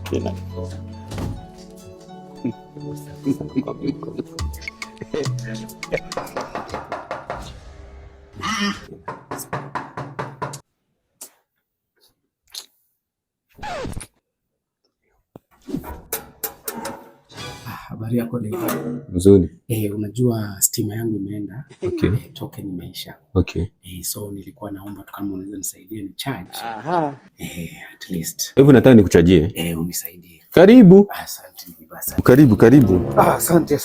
Tena. Habari yako Dave? Mzuri. Unajua stima yangu imeenda. Okay. Token imeisha. Okay. So nilikuwa naomba tu kama unaweza nisaidia ni charge. At least. Hebu nataka nikuchajie. Unisaidie. Karibu. Asante basi. Karibu. Asante.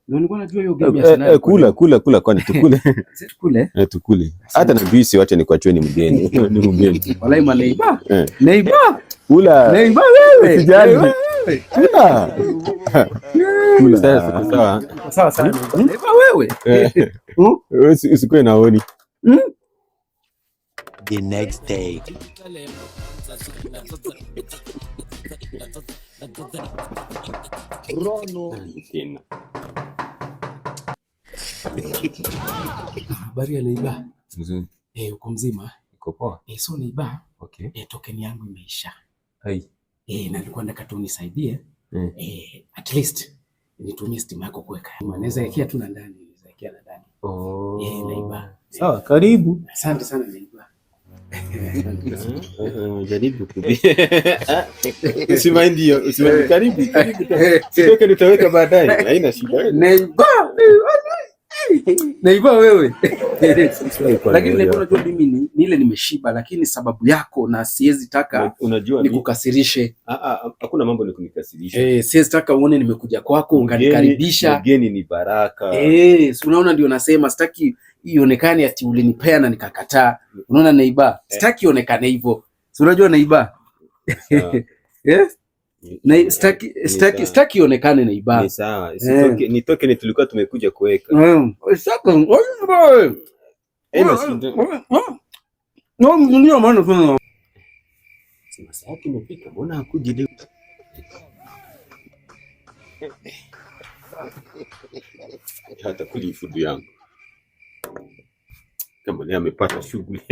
Nilikuwa najua hiyo game ya Arsenal. Kula kwani tukule. Tukule. Tukule. Hata na juice wacha nikuachie ni mgeni. Ni mgeni. Wallahi maneiba. Neiba. Kula. Neiba wewe. Usijali. Kula. Sawa sana. Neiba wewe. Usikue naoni. The next day. Habari ya Neiba. Mzuri. Uko mzima? Uko poa? So Neiba. Okay. Token yangu imeisha. Hai. Na nilikuwa nataka tu nisaidie. At least nitumie stima yako kuweka. Naweza wekea tu na ndani, Neiba. Sawa, karibu. Asante sana Neiba. Jaribu kubi. Usimaindi, karibu. Sitoke nitaweka baadaye. Haina shida. Neiba wewe. Lakini Neiba, unajua mimi nile nimeshiba, lakini sababu yako na siwezi taka nikukasirishe. Hakuna mambo ni kunikasirisha. Siwezi taka uone nimekuja kwako ukanikaribisha. Mgeni ni baraka. Si unaona, ndio nasema sitaki ionekane ati ulinipea na nikakataa. Unaona Neiba? Sitaki ionekane hivyo. Si unajua Neiba? Sitaki ionekane Neiba. Ni sawa. Nitoke ni tulikuwa tumekuja kuweka. Ndio maana tuna sasa yake imefika. Mbona hakuji leo? Hata kulifudu yangu. Kama ni amepata shughuli.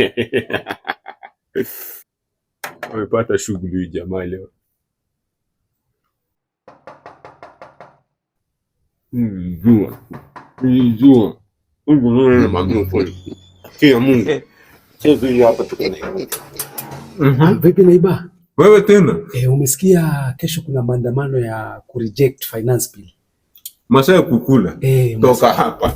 Amepata shughuli jamaa leo. Nijua. Mbona mambo pole. Kia Mungu. Chezo hiyo hapa tukone. Vipi Neiba? Wewe tena? Umesikia kesho kuna maandamano ya kureject finance bill. Masaa ya kukula. Toka hapa.